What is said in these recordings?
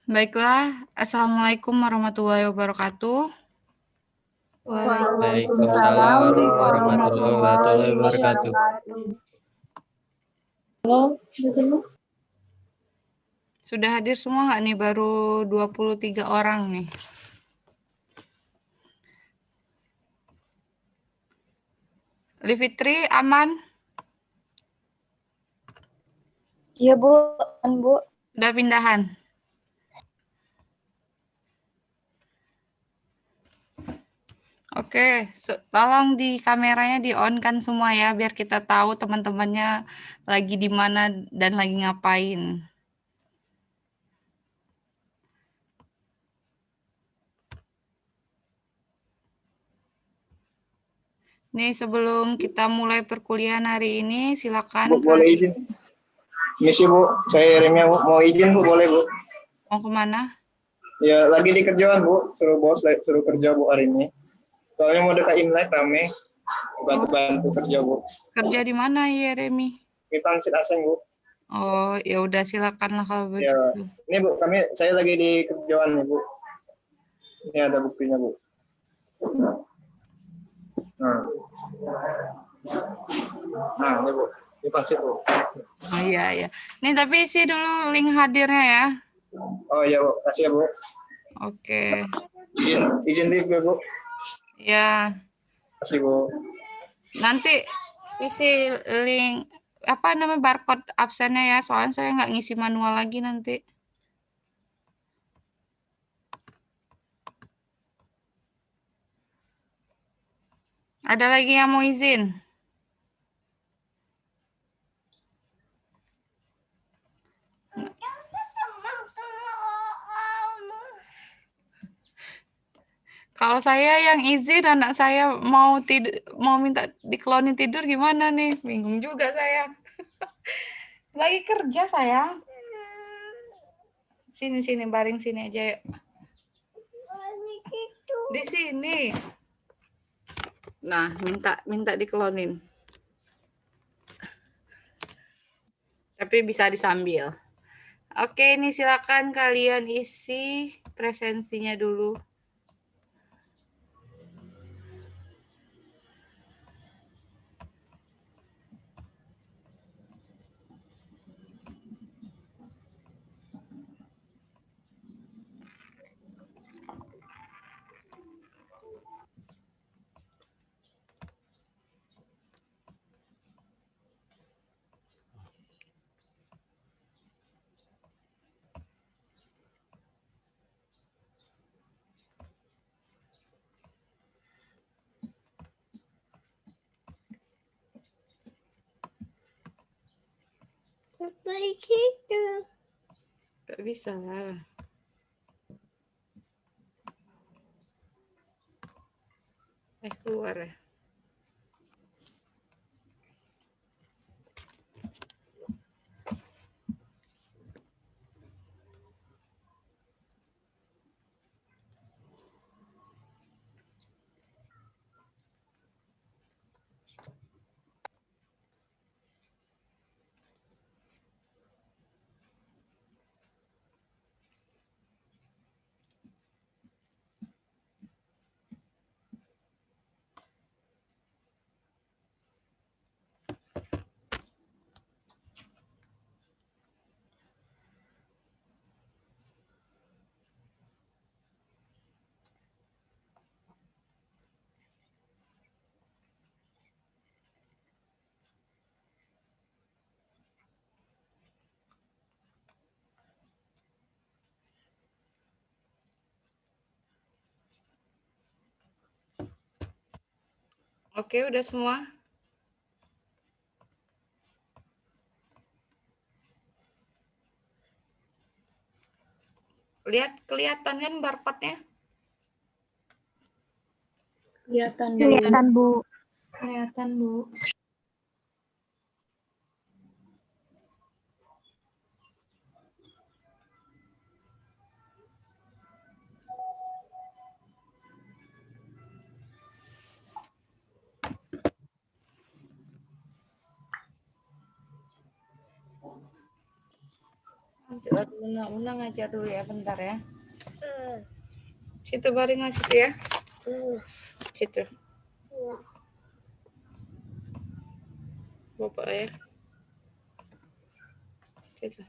Baiklah, Assalamualaikum warahmatullahi wabarakatuh. Waalaikumsalam warahmatullahi wabarakatuh. Sudah hadir semua nggak nih? Baru 23 orang nih. Livitri, aman? Iya, Bu. Bu. Udah pindahan? Oke, tolong di kameranya di-on-kan semua ya, biar kita tahu teman-temannya lagi di mana dan lagi ngapain. Nih, sebelum kita mulai perkuliahan hari ini, silakan. Bu, boleh izin? Misi, Bu. Saya Remnya, Bu. Mau izin, Bu? Boleh, Bu? Mau kemana? Ya, lagi di kerjaan, Bu. Suruh bos, suruh kerja, Bu, hari ini. Soalnya mau dekat Imlek, rame. Bantu-bantu kerja, Bu. Kerja di mana ya, Remi? Di Transit Aseng, Bu. Oh, ya udah silakanlah kalau begitu. Ya, ini, Bu. Saya lagi di kerjaan nih, Bu. Ini ada buktinya, Bu. Nah, ini, Bu. Di Transit, Bu. Oh iya, iya. Nih, tapi isi dulu link hadirnya ya. Oh iya, Bu. Kasih ya, Bu. Oke. Izin live ya, Bu. Ya. Kasih, Bu. Nanti isi link apa namanya barcode absennya ya, soalnya saya nggak ngisi manual lagi nanti. Ada lagi yang mau izin? Kalau saya yang izin, anak saya mau minta diklonin tidur gimana nih? Bingung juga saya. Lagi kerja saya. Sini baring sini aja yuk. Di sini. Nah, minta diklonin. Tapi bisa disambil. Oke, ini silakan kalian isi presensinya dulu. Sampai situ. Gak bisa lah. Keluar ya. Oke, udah semua? Kelihatan kan barcode-nya? Kelihatan, Bu. Kelihatan, Bu. Una ngajar dulu ya, bentar ya. Situ baring situ ya. Situ. Bapak ya. Situ.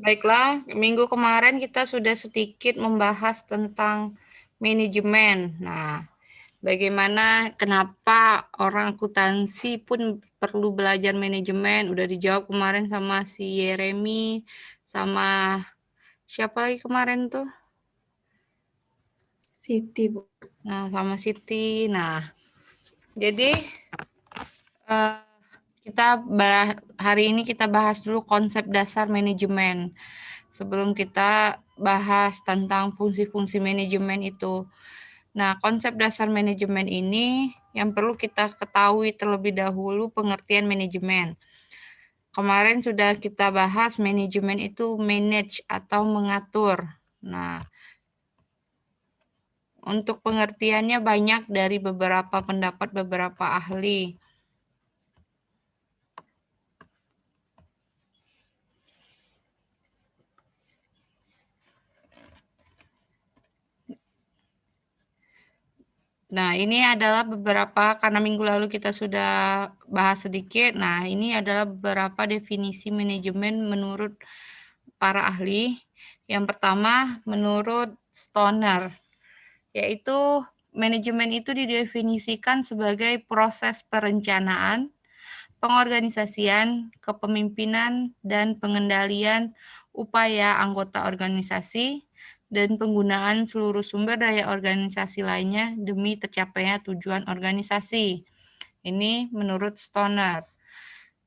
Baiklah, minggu kemarin kita sudah sedikit membahas tentang manajemen. Nah, bagaimana, kenapa orang akuntansi pun perlu belajar manajemen? Udah dijawab kemarin sama si Yeremi, sama siapa lagi kemarin tuh? Siti, Bu. Nah, sama Siti. Nah, jadi hari ini kita bahas dulu konsep dasar manajemen. Sebelum kita bahas tentang fungsi-fungsi manajemen itu. Nah, konsep dasar manajemen ini yang perlu kita ketahui terlebih dahulu pengertian manajemen. Kemarin sudah kita bahas manajemen itu manage atau mengatur. Nah, untuk pengertiannya banyak dari beberapa pendapat beberapa ahli. Nah, ini adalah beberapa, karena minggu lalu kita sudah bahas sedikit. Nah, ini adalah beberapa definisi manajemen menurut para ahli. Yang pertama, menurut Stoner, yaitu manajemen itu didefinisikan sebagai proses perencanaan, pengorganisasian, kepemimpinan, dan pengendalian upaya anggota organisasi dan penggunaan seluruh sumber daya organisasi lainnya demi tercapainya tujuan organisasi. Ini menurut Stoner.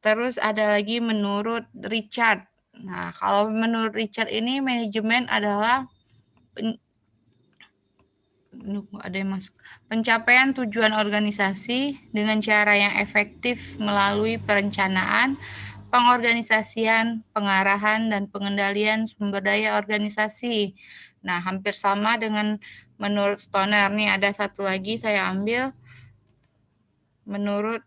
Terus ada lagi menurut Richard. Nah, kalau menurut Richard ini manajemen adalah pencapaian tujuan organisasi dengan cara yang efektif melalui perencanaan, pengorganisasian, pengarahan, dan pengendalian sumber daya organisasi. Nah, hampir sama dengan menurut Stoner. Nih ada satu lagi saya ambil menurut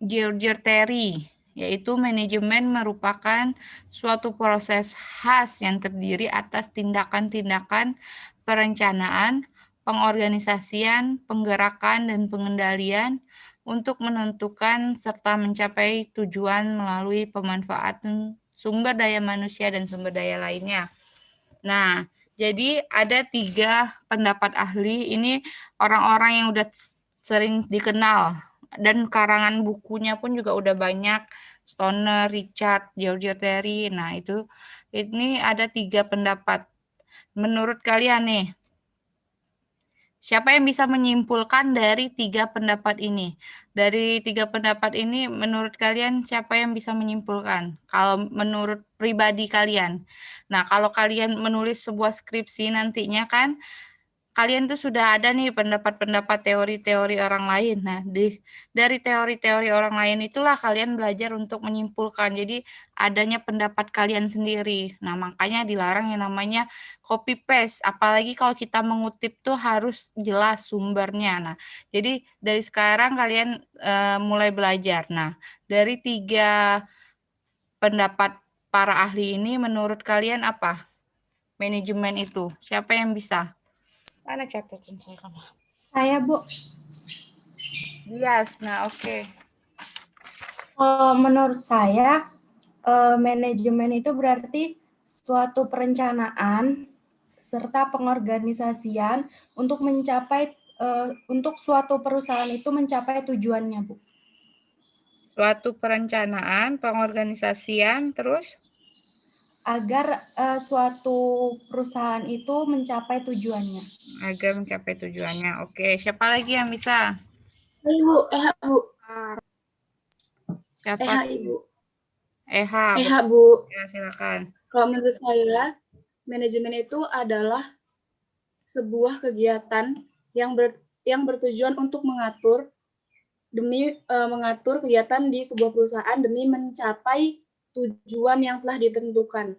George Terry, yaitu manajemen merupakan suatu proses khas yang terdiri atas tindakan-tindakan perencanaan, pengorganisasian, penggerakan, dan pengendalian untuk menentukan serta mencapai tujuan melalui pemanfaatan sumber daya manusia dan sumber daya lainnya. Nah, jadi ada 3 pendapat ahli. Ini orang-orang yang udah sering dikenal dan karangan bukunya pun juga udah banyak. Stoner, Richard, George Terry. Nah, ini ada 3 pendapat. Menurut kalian nih, siapa yang bisa menyimpulkan dari 3 pendapat ini? Dari 3 pendapat ini, menurut kalian siapa yang bisa menyimpulkan? Kalau menurut pribadi kalian. Nah, kalau kalian menulis sebuah skripsi nantinya kan, kalian tuh sudah ada nih pendapat-pendapat teori-teori orang lain. Nah, dari teori-teori orang lain itulah kalian belajar untuk menyimpulkan. Jadi, adanya pendapat kalian sendiri. Nah, makanya dilarang yang namanya copy paste. Apalagi kalau kita mengutip tuh harus jelas sumbernya. Nah, jadi dari sekarang kalian mulai belajar. Nah, dari 3 pendapat para ahli ini menurut kalian apa? Manajemen itu. Siapa yang bisa? Mana catatan saya kamu? Saya, Bu. Yes, nah oke. Menurut saya, manajemen itu berarti suatu perencanaan serta pengorganisasian untuk untuk suatu perusahaan itu mencapai tujuannya, Bu. Suatu perencanaan, pengorganisasian, terus? Agar suatu perusahaan itu mencapai tujuannya. Agar mencapai tujuannya. Oke, siapa lagi yang bisa? Ibu, Bu. Siapa? Ibu. Eha, Bu. ya, silakan. Kalau menurut saya, manajemen itu adalah sebuah kegiatan yang bertujuan untuk mengatur, demi mengatur kegiatan di sebuah perusahaan demi mencapai tujuan yang telah ditentukan.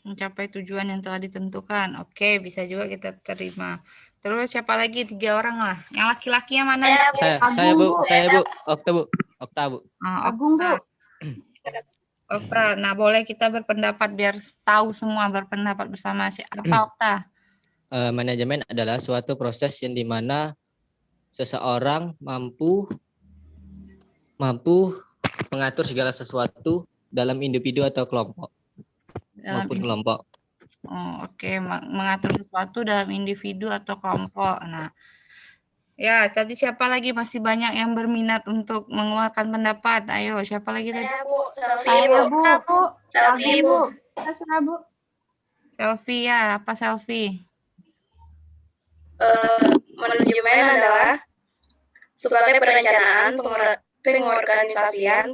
Mencapai tujuan yang telah ditentukan. Oke, bisa juga kita terima. Terus siapa lagi? 3 orang lah. Yang laki-lakinya mana? Saya Bu, Okta Bu. Okta Bu. Agung, Bu. Okta. Nah, boleh kita berpendapat biar tahu semua berpendapat bersama siapa, Okta? Manajemen adalah suatu proses yang dimana seseorang mampu mengatur segala sesuatu dalam individu atau kelompok maupun kelompok. Oh, oke. Mengatur sesuatu dalam individu atau kelompok. Nah, ya, tadi siapa lagi masih banyak yang berminat untuk mengeluarkan pendapat? Ayo, siapa lagi tadi? Saya, Bu. Agung, Bu. Terserah, Bu. Selfie ya, apa selfie? Manajemen adalah sebagai perencanaan, pengorganisasian,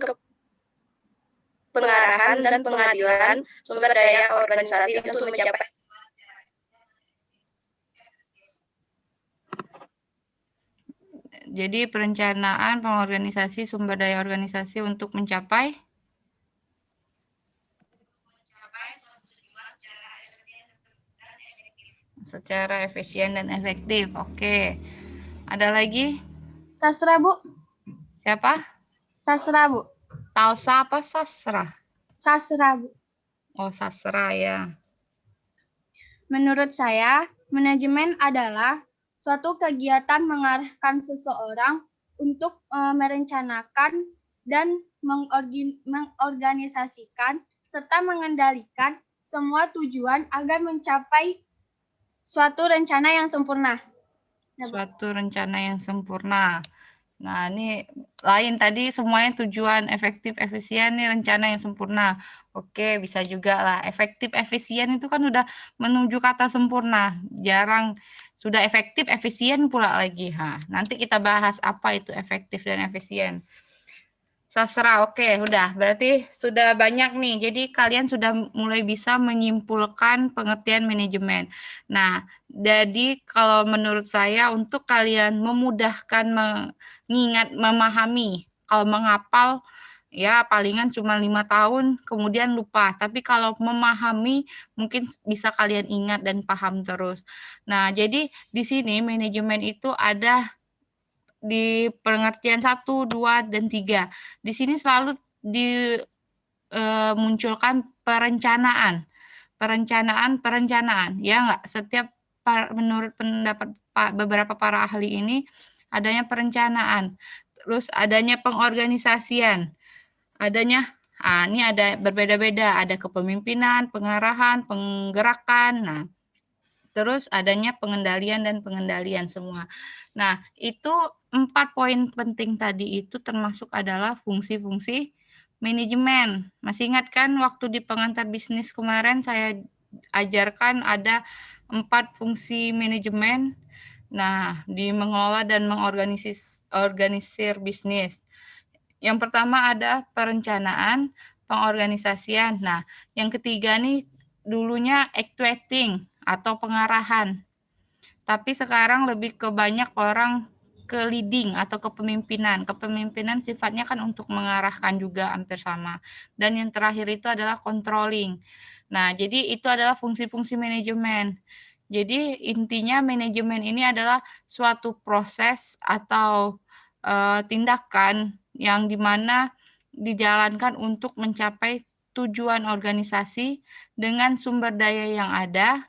pengarahan, dan pengadilan sumber daya organisasi untuk mencapai Jadi perencanaan, pengorganisasi, sumber daya organisasi untuk mencapai secara efisien dan efektif. Oke. Ada lagi? Sastra, Bu. Siapa? Sastra, Bu. Talsa apa sastra? Sastra, Bu. Oh, sastra ya. Menurut saya, manajemen adalah suatu kegiatan mengarahkan seseorang untuk merencanakan dan mengorganisasikan serta mengendalikan semua tujuan agar mencapai suatu rencana yang sempurna. Suatu rencana yang sempurna. Nah, ini lain tadi semuanya tujuan efektif, efisien, nih rencana yang sempurna. Oke, bisa juga lah. Efektif, efisien itu kan udah menuju kata sempurna. Jarang sudah efektif, efisien pula lagi. Nanti kita bahas apa itu efektif dan efisien. Sastra, oke, udah. Berarti sudah banyak nih. Jadi kalian sudah mulai bisa menyimpulkan pengertian manajemen. Nah, jadi kalau menurut saya untuk kalian memudahkan mengingat, memahami, kalau menghafal ya palingan cuma 5 tahun kemudian lupa. Tapi kalau memahami mungkin bisa kalian ingat dan paham terus. Nah, jadi di sini manajemen itu ada di pengertian 1, 2, dan 3. Di sini selalu dimunculkan perencanaan. Perencanaan. Ya nggak? Setiap menurut pendapat beberapa para ahli ini adanya perencanaan. Terus adanya pengorganisasian. Adanya ini ada berbeda-beda, ada kepemimpinan, pengarahan, penggerakan. Nah, terus adanya pengendalian dan pengendalian semua. Nah, itu 4 poin penting tadi itu termasuk adalah fungsi-fungsi manajemen. Masih ingat kan waktu di pengantar bisnis kemarin saya ajarkan ada 4 fungsi manajemen. Nah, di mengelola dan mengorganisir bisnis. Yang pertama ada perencanaan, pengorganisasian. Nah, yang ketiga nih dulunya actuating atau pengarahan. Tapi sekarang lebih ke banyak orang ke leading atau kepemimpinan. Kepemimpinan sifatnya kan untuk mengarahkan juga hampir sama. Dan yang terakhir itu adalah controlling. Nah, jadi itu adalah fungsi-fungsi manajemen. Jadi intinya manajemen ini adalah suatu proses atau tindakan yang dimana dijalankan untuk mencapai tujuan organisasi dengan sumber daya yang ada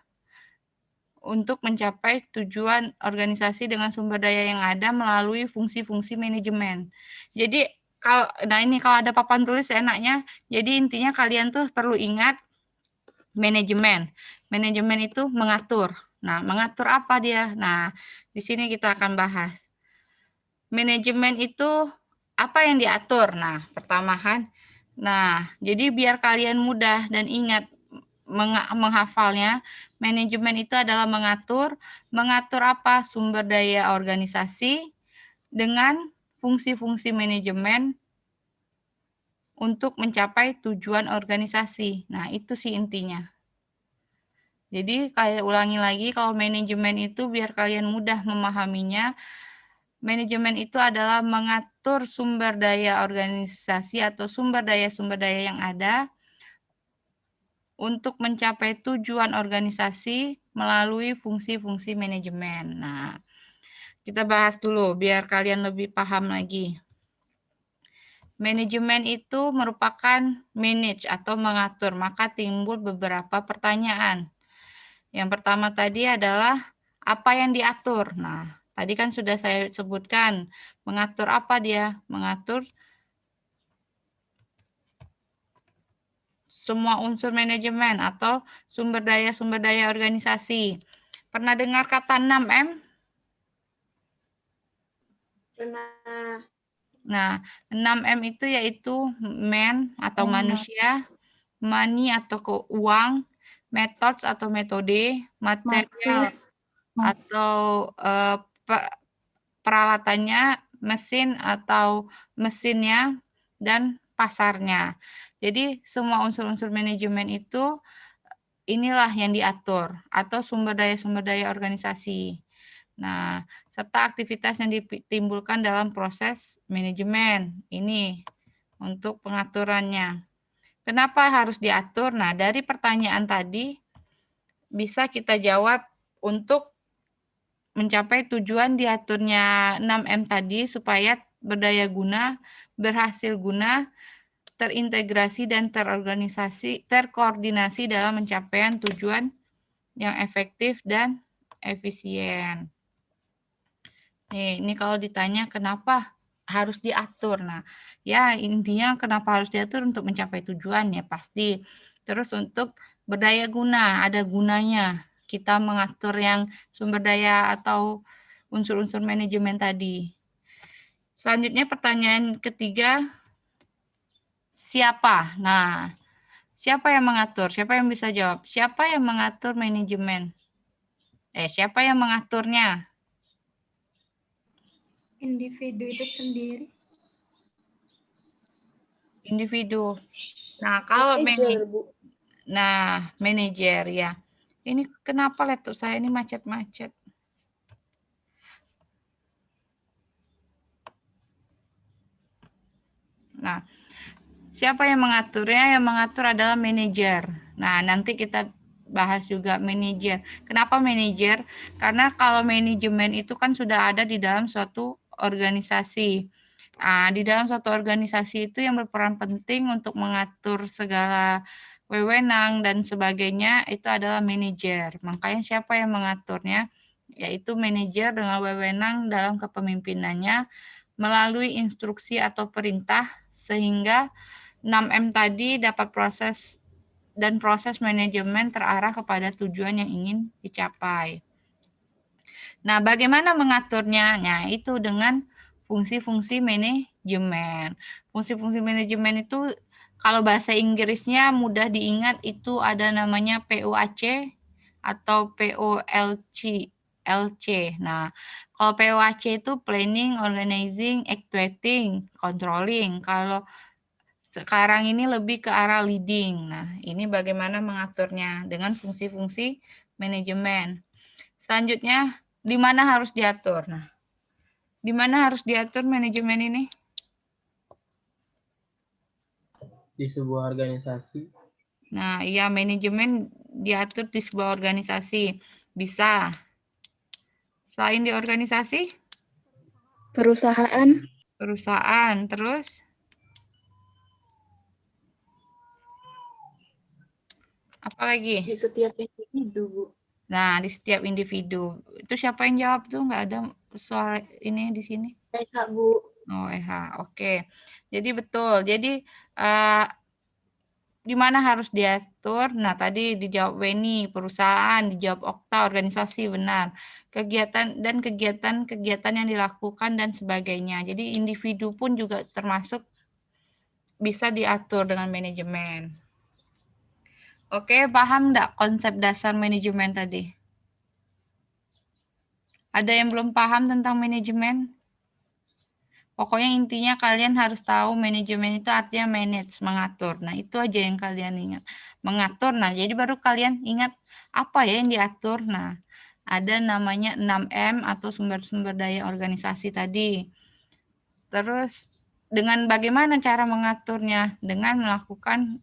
untuk mencapai tujuan organisasi dengan sumber daya yang ada melalui fungsi-fungsi manajemen. Jadi kalau ada papan tulis enaknya. Jadi intinya kalian tuh perlu ingat manajemen. Manajemen itu mengatur. Nah, mengatur apa dia? Nah, di sini kita akan bahas. Manajemen itu apa yang diatur? Nah, pertama kan. Nah, jadi biar kalian mudah dan ingat menghafalnya, manajemen itu adalah mengatur apa? Sumber daya organisasi dengan fungsi-fungsi manajemen untuk mencapai tujuan organisasi. Nah, itu sih intinya. Jadi kayak ulangi lagi, kalau manajemen itu biar kalian mudah memahaminya, Manajemen itu adalah mengatur sumber daya organisasi atau sumber daya yang ada untuk mencapai tujuan organisasi melalui fungsi-fungsi manajemen. Nah, kita bahas dulu biar kalian lebih paham lagi. Manajemen itu merupakan manage atau mengatur, maka timbul beberapa pertanyaan. Yang pertama tadi adalah apa yang diatur. Nah, tadi kan sudah saya sebutkan, mengatur apa dia? Mengatur semua unsur manajemen atau sumber daya organisasi. Pernah dengar kata 6M? Pernah. Nah, 6M itu yaitu man atau manusia, money atau uang, methods atau metode, material atau peralatannya, mesin atau mesinnya, dan pasarnya. Jadi semua unsur-unsur manajemen itu inilah yang diatur atau sumber daya organisasi. Nah, serta aktivitas yang ditimbulkan dalam proses manajemen. Ini untuk pengaturannya. Kenapa harus diatur? Nah, dari pertanyaan tadi bisa kita jawab untuk mencapai tujuan diaturnya 6M tadi supaya berdaya guna, berhasil guna, terintegrasi dan terkoordinasi dalam pencapaian tujuan yang efektif dan efisien. Nih, ini kalau ditanya kenapa harus diatur. Nah, ya intinya kenapa harus diatur untuk mencapai tujuan ya pasti. Terus untuk berdaya guna, ada gunanya kita mengatur yang sumber daya atau unsur-unsur manajemen tadi. Selanjutnya pertanyaan ketiga, siapa? Nah, siapa yang mengatur? Siapa yang bisa jawab? Siapa yang mengatur manajemen? Siapa yang mengaturnya? Individu itu sendiri. Individu. Nah, kalau manajer ya. Ini kenapa laptop saya ini macet-macet? Nah, siapa yang mengaturnya? Yang mengatur adalah manajer. Nah, nanti kita bahas juga manajer. Kenapa manajer? Karena kalau manajemen itu kan sudah ada di dalam suatu organisasi. Nah, di dalam suatu organisasi itu yang berperan penting untuk mengatur segala wewenang dan sebagainya itu adalah manajer. Makanya siapa yang mengaturnya? Yaitu manajer dengan wewenang dalam kepemimpinannya melalui instruksi atau perintah sehingga 6M tadi dapat proses manajemen terarah kepada tujuan yang ingin dicapai. Nah, bagaimana mengaturnya? Nah, itu dengan fungsi-fungsi manajemen. Fungsi-fungsi manajemen itu kalau bahasa Inggrisnya mudah diingat itu ada namanya POAC atau POLC. Nah, kalau POAC itu planning, organizing, actuating, controlling. Kalau sekarang ini lebih ke arah leading. Nah, ini bagaimana mengaturnya dengan fungsi-fungsi manajemen. Selanjutnya, di mana harus diatur? Nah, di mana harus diatur manajemen ini? Di sebuah organisasi. Nah, iya manajemen diatur di sebuah organisasi. Bisa. Selain di organisasi? Perusahaan. Perusahaan. Terus? Apalagi? Di setiap individu, Bu. Nah, di setiap individu. Itu siapa yang jawab tuh? Nggak ada suara ini di sini. Bu. Oh, oke. Jadi betul. Jadi di mana harus diatur? Nah, tadi dijawab Weni, perusahaan, dijawab Okta, organisasi, benar. Kegiatan yang dilakukan dan sebagainya. Jadi individu pun juga termasuk bisa diatur dengan manajemen. Oke, paham nggak konsep dasar manajemen tadi? Ada yang belum paham tentang manajemen? Pokoknya intinya kalian harus tahu manajemen itu artinya manage, mengatur. Nah, itu aja yang kalian ingat. Mengatur, nah jadi baru kalian ingat apa ya yang diatur. Nah, Ada namanya 6M atau sumber-sumber daya organisasi tadi. Terus dengan bagaimana cara mengaturnya? Dengan melakukan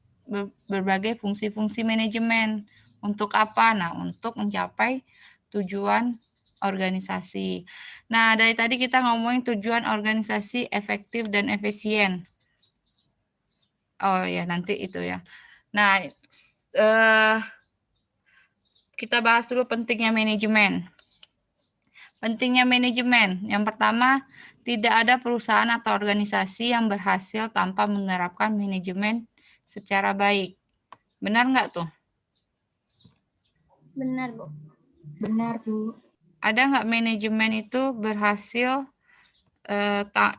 berbagai fungsi-fungsi manajemen. Untuk apa? Nah, untuk mencapai tujuan organisasi. Nah, dari tadi kita ngomongin tujuan organisasi efektif dan efisien. Oh ya, nanti itu ya. Nah, kita bahas dulu pentingnya manajemen. Pentingnya manajemen. Yang pertama, tidak ada perusahaan atau organisasi yang berhasil tanpa menerapkan manajemen secara baik. Benar nggak tuh? Benar, Bu. Benar, Bu. Ada nggak manajemen itu berhasil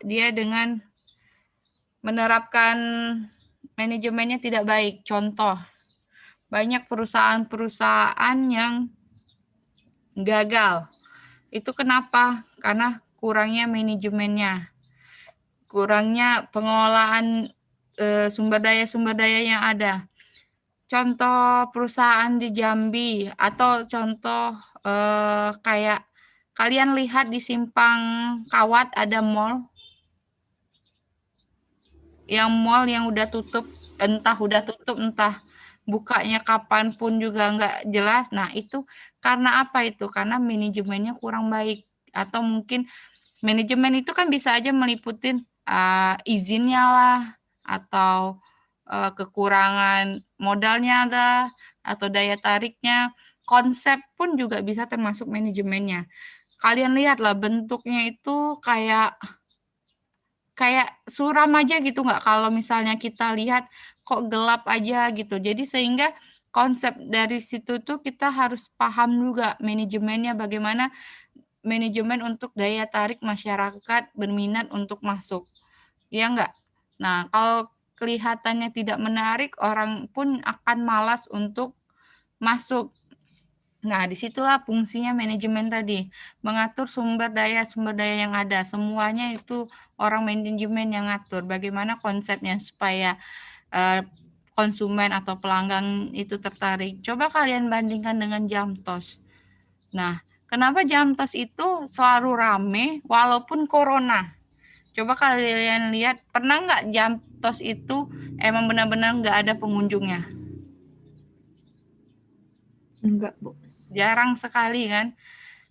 dia dengan menerapkan manajemennya tidak baik? Contoh, banyak perusahaan-perusahaan yang gagal. Itu kenapa? Karena kurangnya manajemennya, kurangnya pengelolaan sumber daya yang ada. Contoh perusahaan di Jambi atau contoh kayak kalian lihat di Simpang Kawat ada mall yang udah tutup, entah bukanya kapanpun juga nggak jelas. Nah, itu karena apa itu? Karena manajemennya kurang baik. Atau mungkin manajemen itu kan bisa aja meliputin izinnya lah, atau kekurangan modalnya lah, atau daya tariknya. Konsep pun juga bisa termasuk manajemennya. Kalian lihatlah bentuknya itu kayak suram aja gitu nggak? Kalau misalnya kita lihat kok gelap aja gitu. Jadi sehingga konsep dari situ tuh kita harus paham juga manajemennya bagaimana manajemen untuk daya tarik masyarakat berminat untuk masuk. Ya enggak? Nah, kalau kelihatannya tidak menarik, orang pun akan malas untuk masuk. Nah, disitulah fungsinya manajemen tadi, mengatur sumber daya yang ada. Semuanya itu orang manajemen yang ngatur. Bagaimana konsepnya supaya konsumen atau pelanggan itu tertarik. Coba kalian bandingkan dengan Jamtos. Nah, kenapa Jamtos itu selalu rame walaupun corona? Coba kalian lihat, pernah nggak Jamtos itu emang benar-benar nggak ada pengunjungnya? Enggak, Bu. Jarang sekali kan?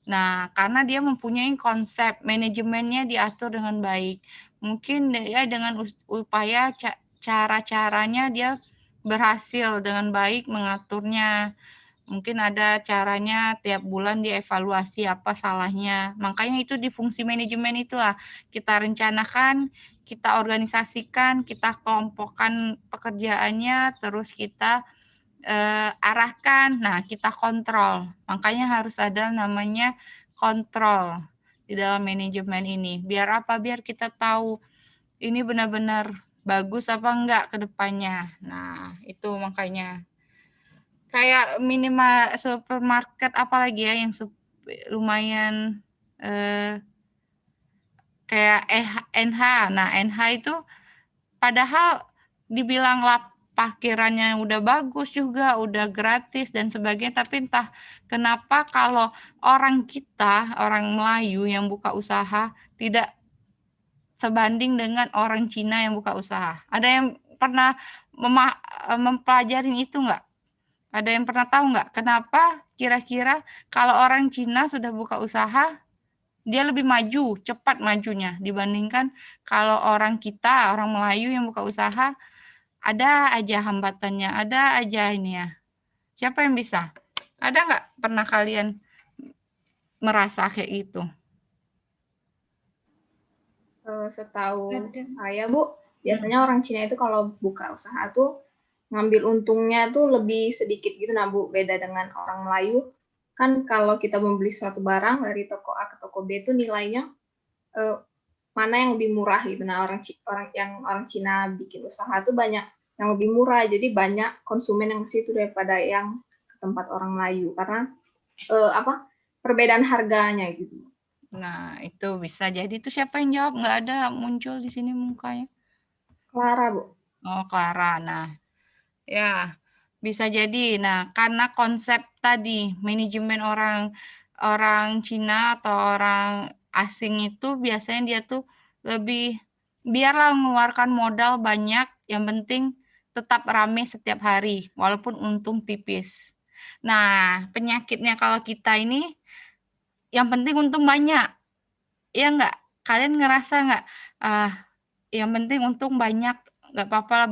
Nah, karena dia mempunyai konsep manajemennya diatur dengan baik. Mungkin ya dengan upaya cara-caranya dia berhasil dengan baik mengaturnya. Mungkin ada caranya tiap bulan dievaluasi apa salahnya. Makanya itu di fungsi manajemen itulah kita rencanakan, kita organisasikan, kita kelompokkan pekerjaannya, terus kita arahkan, nah kita kontrol. Makanya harus ada namanya kontrol di dalam manajemen ini. Biar apa? Biar kita tahu ini benar-benar bagus apa enggak ke depannya. Nah, itu makanya. Kayak minimal supermarket apalagi ya yang lumayan kayak NH. Nah, NH itu padahal dibilang parkirannya udah bagus juga, udah gratis dan sebagainya, tapi entah kenapa kalau orang Melayu yang buka usaha tidak sebanding dengan orang Cina yang buka usaha. Ada yang pernah mempelajarin itu nggak? Ada yang pernah tahu nggak kenapa kira-kira kalau orang Cina sudah buka usaha, dia lebih maju, cepat majunya dibandingkan kalau orang Melayu yang buka usaha, ada aja hambatannya, ada aja ini ya. Siapa yang bisa? Ada nggak pernah kalian merasa kayak gitu? Setahu saya, Bu, biasanya orang Cina itu kalau buka usaha tuh ngambil untungnya tuh lebih sedikit gitu, nah Bu, beda dengan orang Melayu. Kan kalau kita membeli suatu barang dari toko A ke toko B itu nilainya mana yang lebih murah gitu. Nah, orang Cina bikin usaha tuh banyak yang lebih murah, jadi banyak konsumen yang ke situ daripada yang ke tempat orang Melayu karena perbedaan harganya gitu. Nah, itu bisa jadi. Itu siapa yang jawab? Nggak ada muncul di sini mukanya. Clara, Bu. Oh, Clara. Nah, ya bisa jadi. Nah, karena konsep tadi, manajemen orang orang Cina atau orang asing itu biasanya dia tuh lebih biarlah mengeluarkan modal banyak, yang penting tetap rame setiap hari, walaupun untung tipis. Nah, penyakitnya kalau kita ini, yang penting untung banyak. Iya nggak? Kalian ngerasa nggak? Ah, yang penting untung banyak, nggak apa-apa lah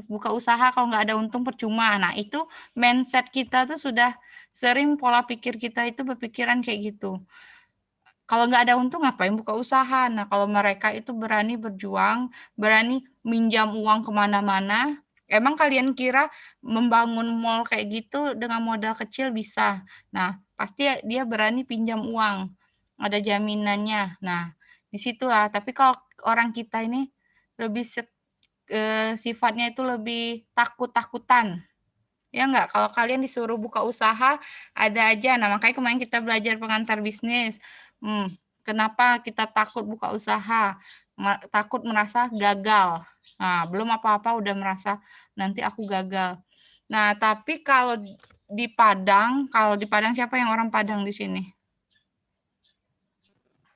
buka usaha kalau nggak ada untung percuma. Nah, itu mindset kita tuh sudah sering pola pikir kita itu berpikiran kayak gitu. Kalau nggak ada untung ngapain buka usaha? Nah, kalau mereka itu berani berjuang, berani minjam uang kemana-mana, emang kalian kira membangun mall kayak gitu dengan modal kecil bisa? Nah, pasti dia berani pinjam uang, ada jaminannya. Nah, disitulah. Tapi kalau orang kita ini lebih sifatnya itu lebih takut-takutan. Ya enggak? Kalau kalian disuruh buka usaha, ada aja. Nah, makanya kemarin kita belajar pengantar bisnis. Kenapa kita takut buka usaha? Takut merasa gagal. Nah, belum apa-apa udah merasa nanti aku gagal. Nah, tapi kalau di Padang siapa yang orang Padang di sini?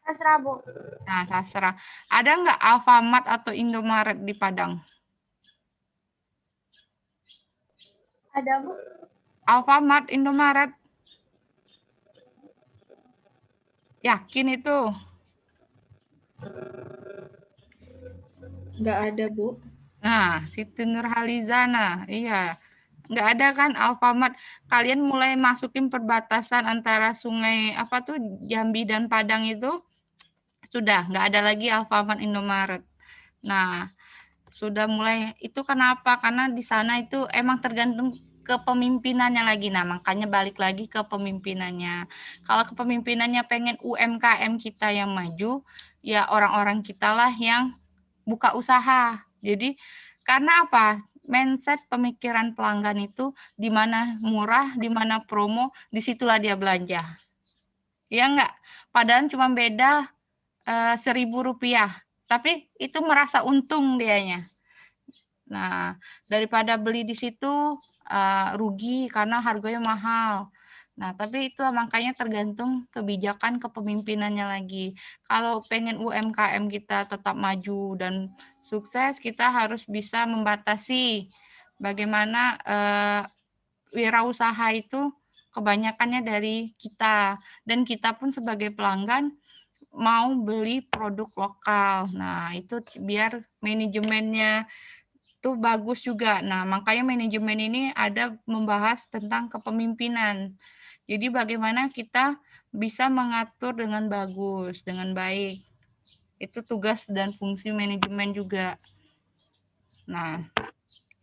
Terserah, Bu. Nah, Sastra. Ada nggak Alfamart atau Indomaret di Padang? Ada, Bu. Alfamart, Indomaret. Yakin itu? Nggak ada, Bu. Nah, Siti Nurhalizana, iya. Nggak ada kan Alfamart. Kalian mulai masukin perbatasan antara sungai apa tuh Jambi dan Padang itu sudah nggak ada lagi Alfamart Indomaret. Nah, sudah mulai itu kenapa? Karena di sana itu emang tergantung kepemimpinannya lagi. Nah, makanya balik lagi ke pemimpinannya. Kalau kepemimpinannya pengen UMKM kita yang maju, ya orang-orang kita lah yang buka usaha. Jadi karena apa? Mindset pemikiran pelanggan itu di mana murah, di mana promo, disitulah dia belanja. Ya enggak? Padahal cuma beda Rp1.000, tapi itu merasa untung dianya. Nah, daripada beli di situ rugi karena harganya mahal. Nah, tapi itu makanya tergantung kebijakan kepemimpinannya lagi. Kalau pengen UMKM kita tetap maju dan sukses, kita harus bisa membatasi bagaimana wirausaha itu kebanyakannya dari kita. Dan kita pun sebagai pelanggan mau beli produk lokal. Nah, itu biar manajemennya itu bagus juga. Nah, makanya manajemen ini ada membahas tentang kepemimpinan. Jadi bagaimana kita bisa mengatur dengan bagus, dengan baik. Itu tugas dan fungsi manajemen juga. Nah,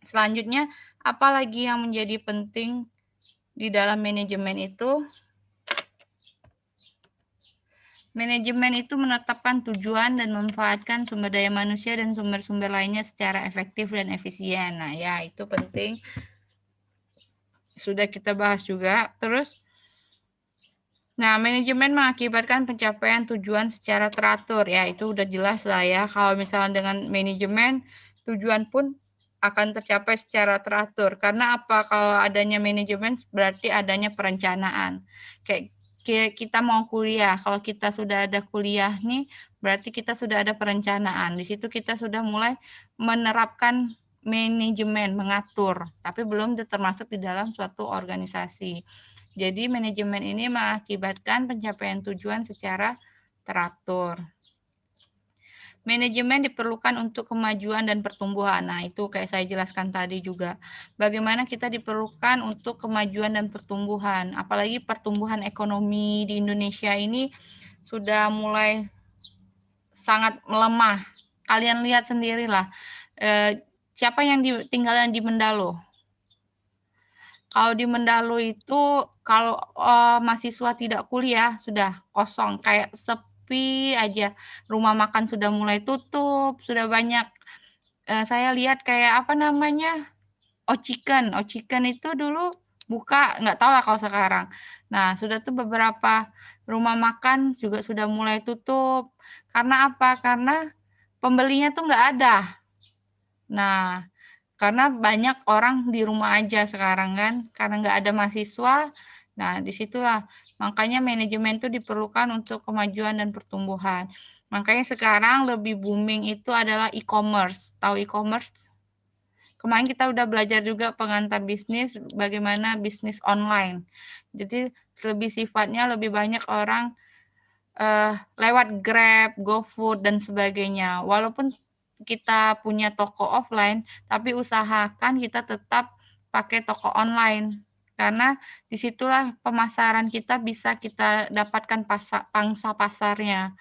selanjutnya apalagi yang menjadi penting di dalam manajemen itu? Manajemen itu menetapkan tujuan dan memanfaatkan sumber daya manusia dan sumber-sumber lainnya secara efektif dan efisien. Nah, ya itu penting. Sudah kita bahas juga. Terus, nah manajemen mengakibatkan pencapaian tujuan secara teratur. Ya, itu udah jelas lah ya. Kalau misalnya dengan manajemen, tujuan pun akan tercapai secara teratur. Karena apa? Kalau adanya manajemen berarti adanya perencanaan. Kayak kita mau kuliah, kalau kita sudah ada kuliah nih, berarti kita sudah ada perencanaan. Di situ kita sudah mulai menerapkan manajemen, mengatur, tapi belum termasuk di dalam suatu organisasi. Jadi manajemen ini mengakibatkan pencapaian tujuan secara teratur. Manajemen diperlukan untuk kemajuan dan pertumbuhan. Nah, itu kayak saya jelaskan tadi juga. Bagaimana kita diperlukan untuk kemajuan dan pertumbuhan. Apalagi pertumbuhan ekonomi di Indonesia ini sudah mulai sangat melemah. Kalian lihat sendirilah. Siapa yang tinggalnya di Mendalo? Kalau di Mendalo itu, kalau mahasiswa tidak kuliah, sudah kosong. Kayak sepi aja, rumah makan sudah mulai tutup, sudah banyak. Saya lihat kayak apa namanya, Ociken itu dulu buka, nggak tahu lah kalau sekarang. Nah, sudah tuh beberapa rumah makan juga sudah mulai tutup. Karena apa? Karena pembelinya tuh nggak ada. Nah, karena banyak orang di rumah aja sekarang kan, karena nggak ada mahasiswa, Nah, disitulah makanya manajemen itu diperlukan untuk kemajuan dan pertumbuhan. Makanya sekarang lebih booming itu adalah e-commerce. Tahu e-commerce? Kemarin kita udah belajar juga pengantar bisnis, bagaimana bisnis online. Jadi lebih sifatnya lebih banyak orang lewat Grab, GoFood, dan sebagainya. Walaupun kita punya toko offline, tapi usahakan kita tetap pakai toko online. Karena disitulah pemasaran kita bisa kita dapatkan pangsa pasarnya.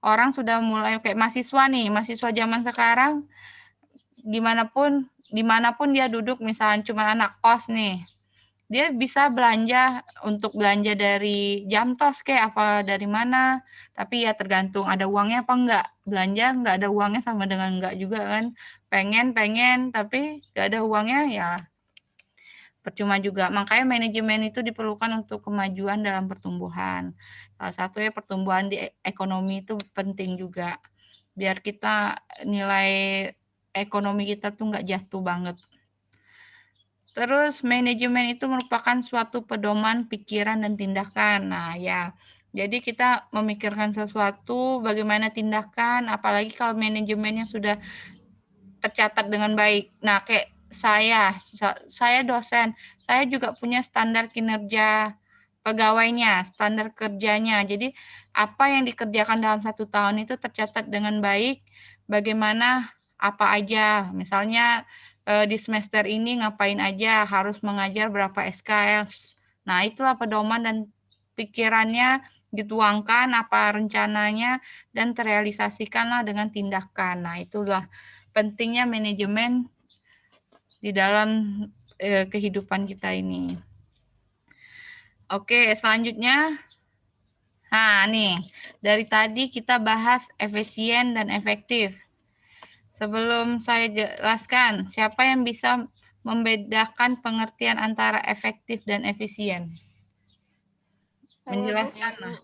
Orang sudah mulai kayak mahasiswa nih, mahasiswa zaman sekarang, dimanapun dia duduk, misalnya cuma anak kos nih, dia bisa belanja untuk belanja dari Jamtos kayak apa dari mana, tapi ya tergantung ada uangnya apa enggak. Belanja enggak ada uangnya sama dengan enggak juga kan. Pengen tapi enggak ada uangnya ya percuma juga. Makanya manajemen itu diperlukan untuk kemajuan dalam pertumbuhan. Salah satunya pertumbuhan di ekonomi itu penting juga. Biar kita nilai ekonomi kita tuh enggak jatuh banget. Terus manajemen itu merupakan suatu pedoman pikiran dan tindakan. Nah, ya. Jadi kita memikirkan sesuatu, bagaimana tindakan, apalagi kalau manajemennya sudah tercatat dengan baik. Nah, kayak saya dosen, saya juga punya standar kinerja pegawainya, standar kerjanya. Jadi apa yang dikerjakan dalam 1 tahun itu tercatat dengan baik, bagaimana apa aja. Misalnya di semester ini ngapain aja, harus mengajar berapa SKS. Nah, itulah pedoman dan pikirannya dituangkan apa rencananya dan terrealisasikanlah dengan tindakan. Nah, itulah pentingnya manajemen di dalam kehidupan kita ini. Oke, selanjutnya. Nah, nih, dari tadi kita bahas efisien dan efektif. Sebelum saya jelaskan, siapa yang bisa membedakan pengertian antara efektif dan efisien? Menjelaskan lah.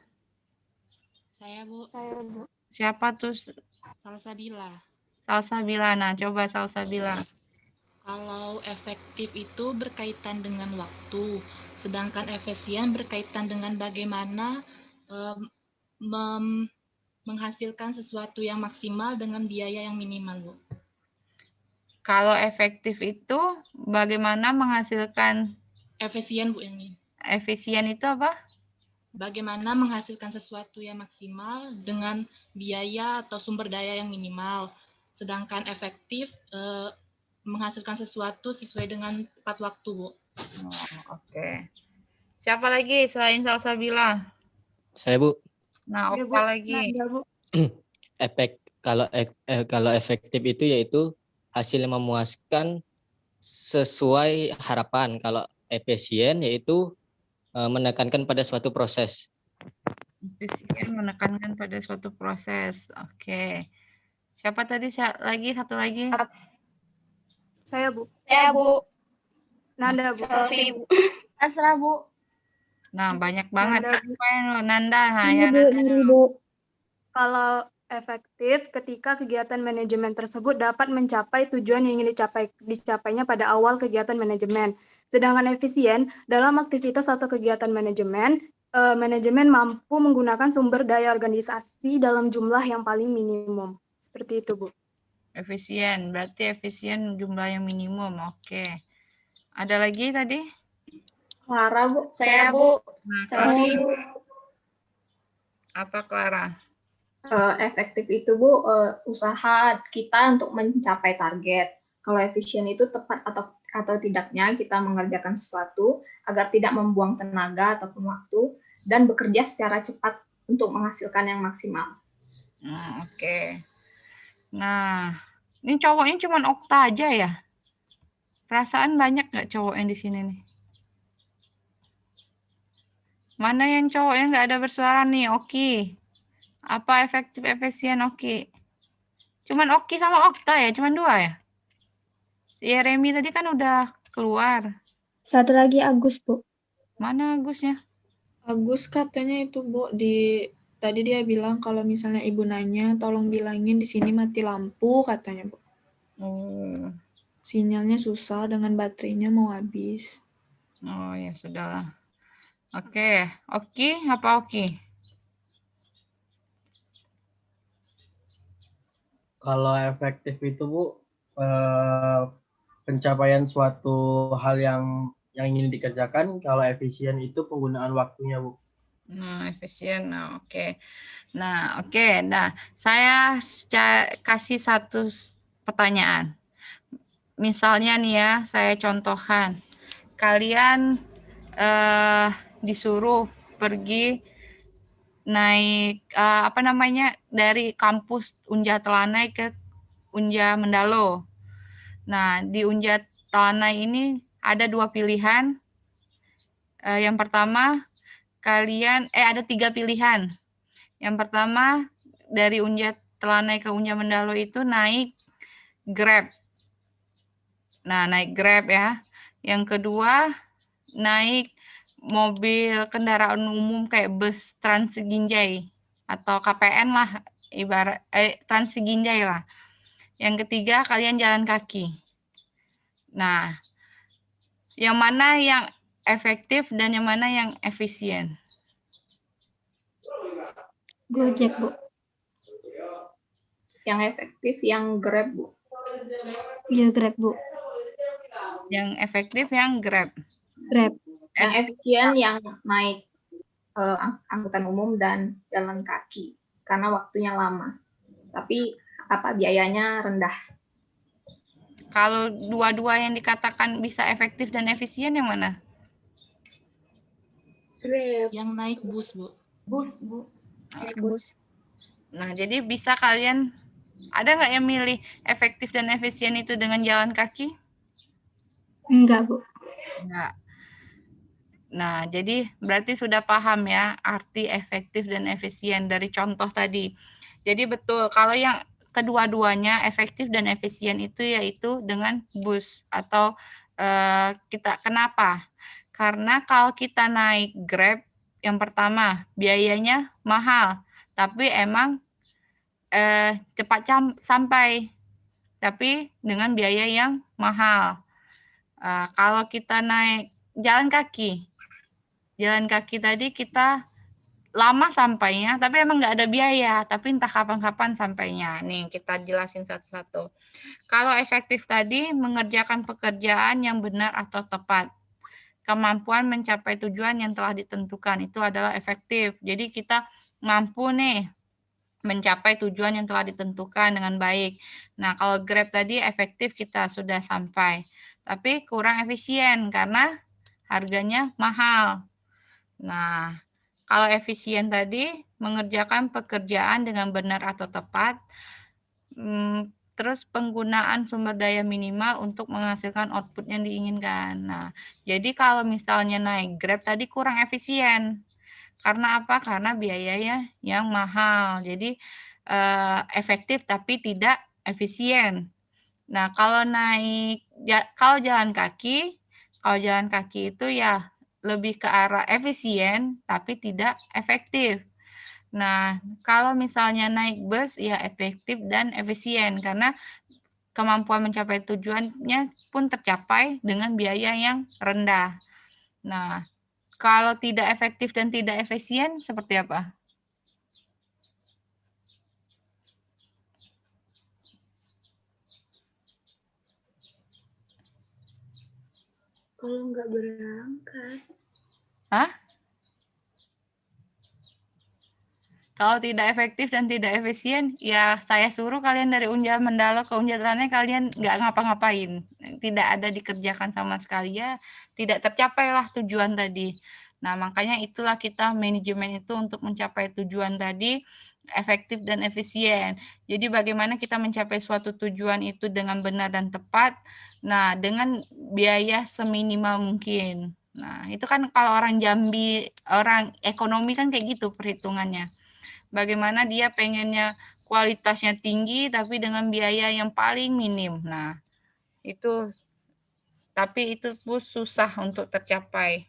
Saya, Bu. Siapa tuh? Salsabila. Salsabila. Nah, coba Salsabila. Kalau efektif itu berkaitan dengan waktu, sedangkan efisien berkaitan dengan bagaimana menghasilkan sesuatu yang maksimal dengan biaya yang minimal, Bu. Kalau efektif itu bagaimana menghasilkan? Efisien, Bu, ini. Efisien itu apa? Bagaimana menghasilkan sesuatu yang maksimal dengan biaya atau sumber daya yang minimal. Sedangkan efektif menghasilkan sesuatu sesuai dengan tepat waktu, Bu. Oke. Siapa lagi selain Salsabila? Saya, Bu. Nah, apa lagi? Kalau efektif itu yaitu hasil yang memuaskan sesuai harapan. Kalau efisien yaitu menekankan pada suatu proses. Efisien menekankan pada suatu proses. Oke. Siapa tadi lagi? Satu lagi? Saya, Bu. Saya, Bu. Nanda, Bu. Selfie, Bu. Asra, Bu. Nah, banyak banget. Nanda, Bu. Kalau efektif ketika kegiatan manajemen tersebut dapat mencapai tujuan yang ingin dicapainya pada awal kegiatan manajemen. Sedangkan efisien dalam aktivitas atau kegiatan manajemen, manajemen mampu menggunakan sumber daya organisasi dalam jumlah yang paling minimum. Seperti itu, Bu. Efisien, berarti efisien jumlah yang minimum. Oke. Ada lagi tadi? Clara, Bu. Saya, Bu. Nah, Selfie, Bu. apa Clara? Efektif itu, Bu, usaha kita untuk mencapai target. Kalau efisien itu tepat atau tidaknya kita mengerjakan sesuatu agar tidak membuang tenaga ataupun waktu dan bekerja secara cepat untuk menghasilkan yang maksimal. Oke. Nah, ini cowoknya cuma Okta aja ya? Perasaan banyak nggak cowok yang di sini nih? Mana yang cowok yang nggak ada bersuara nih? Oki. Apa efektif efisien Oki? Cuman Oki sama Okta ya? Cuman 2 ya? Si Remi tadi kan udah keluar. Satu lagi Agus, Bu. Mana Agusnya? Agus katanya itu, Bu, tadi dia bilang kalau misalnya ibu nanya, tolong bilangin di sini mati lampu katanya, Bu. Oh. Sinyalnya susah dengan baterainya mau habis. Oh ya sudahlah. Oke, oke apa oke? Kalau efektif itu Bu, pencapaian suatu hal yang ingin dikerjakan. Kalau efisien itu penggunaan waktunya Bu. Nah, efisien. Nah, oke. Nah, oke. Nah, saya kasih satu pertanyaan. Misalnya nih ya, saya contohkan. Kalian disuruh pergi naik apa namanya dari kampus Unja Telanai ke Unja Mendalo. Nah, di Unja Telanai ini ada dua pilihan. Yang pertama, ada 3 pilihan. Yang pertama, dari Unja Telanai ke Unja Mendalo itu naik Grab. Nah, naik Grab ya. Yang kedua, naik mobil kendaraan umum kayak bus Trans Ginjai atau KPN lah, ibarat Trans Ginjai lah. Yang ketiga, kalian jalan kaki. Nah, yang mana yang efektif dan yang mana yang efisien? Gojek, Bu. Yang efektif yang Grab, Bu. Iya, Grab, Bu. Yang efektif yang Grab. Grab. Yang efisien yang naik angkutan umum dan jalan kaki karena waktunya lama. Tapi biayanya rendah. Kalau dua-dua yang dikatakan bisa efektif dan efisien yang mana? Grab. Yang naik bus, Bu. Bus, Bu. Naik bus. Nah, jadi bisa kalian, ada nggak yang milih efektif dan efisien itu dengan jalan kaki? Enggak, Bu. Enggak. Nah, jadi berarti sudah paham ya arti efektif dan efisien dari contoh tadi. Jadi betul, kalau yang kedua-duanya efektif dan efisien itu yaitu dengan bus atau kenapa? Karena kalau kita naik Grab, yang pertama biayanya mahal, tapi emang cepat sampai, tapi dengan biaya yang mahal. Kalau kita naik jalan kaki tadi kita lama sampainya, tapi emang nggak ada biaya, tapi entah kapan-kapan sampainya. Nih, kita jelasin satu-satu. Kalau efektif tadi, mengerjakan pekerjaan yang benar atau tepat. Kemampuan mencapai tujuan yang telah ditentukan, itu adalah efektif. Jadi kita mampu nih mencapai tujuan yang telah ditentukan dengan baik. Nah, kalau Grab tadi efektif kita sudah sampai, tapi kurang efisien karena harganya mahal. Nah, kalau efisien tadi mengerjakan pekerjaan dengan benar atau tepat, terus penggunaan sumber daya minimal untuk menghasilkan output yang diinginkan. Nah, jadi kalau misalnya naik Grab tadi kurang efisien. Karena apa? Karena biayanya yang mahal. Jadi efektif tapi tidak efisien. Nah, kalau jalan kaki itu ya lebih ke arah efisien tapi tidak efektif. Nah, kalau misalnya naik bus ya efektif dan efisien karena kemampuan mencapai tujuannya pun tercapai dengan biaya yang rendah. Nah, kalau tidak efektif dan tidak efisien seperti apa? Kalau nggak berangkat. Hah? Kalau tidak efektif dan tidak efisien, ya saya suruh kalian dari Unja Mendalo ke Unja Telanai, kalian nggak ngapa-ngapain. Tidak ada dikerjakan sama sekali, ya tidak tercapailah tujuan tadi. Nah, makanya itulah kita manajemen itu untuk mencapai tujuan tadi, efektif dan efisien. Jadi bagaimana kita mencapai suatu tujuan itu dengan benar dan tepat, nah dengan biaya seminimal mungkin. Nah, itu kan kalau orang Jambi, orang ekonomi kan kayak gitu perhitungannya. Bagaimana dia pengennya kualitasnya tinggi tapi dengan biaya yang paling minim. Nah, itu tapi itu pun susah untuk tercapai.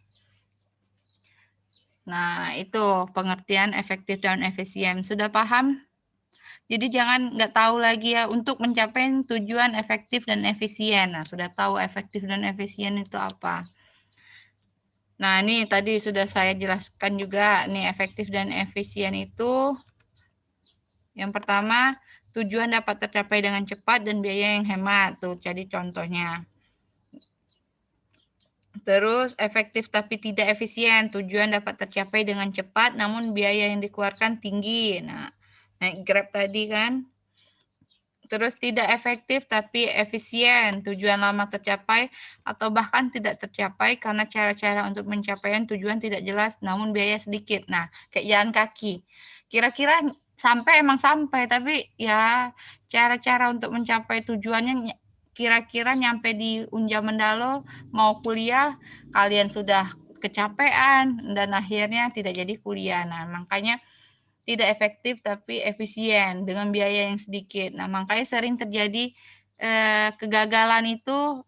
Nah, itu pengertian efektif dan efisien. Sudah paham? Jadi jangan nggak tahu lagi ya untuk mencapai tujuan efektif dan efisien. Nah, sudah tahu efektif dan efisien itu apa. Nah, ini tadi sudah saya jelaskan juga nih efektif dan efisien itu. Yang pertama, tujuan dapat tercapai dengan cepat dan biaya yang hemat. Tuh, jadi contohnya. Terus efektif tapi tidak efisien. Tujuan dapat tercapai dengan cepat namun biaya yang dikeluarkan tinggi. Nah, naik Grab tadi kan. Terus tidak efektif tapi efisien. Tujuan lama tercapai atau bahkan tidak tercapai karena cara-cara untuk mencapaian tujuan tidak jelas namun biaya sedikit. Nah, kayak jalan kaki. Kira-kira emang sampai, tapi ya cara-cara untuk mencapai tujuannya kira-kira nyampe di Unja Mendalo mau kuliah, kalian sudah kecapean dan akhirnya tidak jadi kuliah. Nah, makanya tidak efektif tapi efisien dengan biaya yang sedikit. Nah, makanya sering terjadi kegagalan itu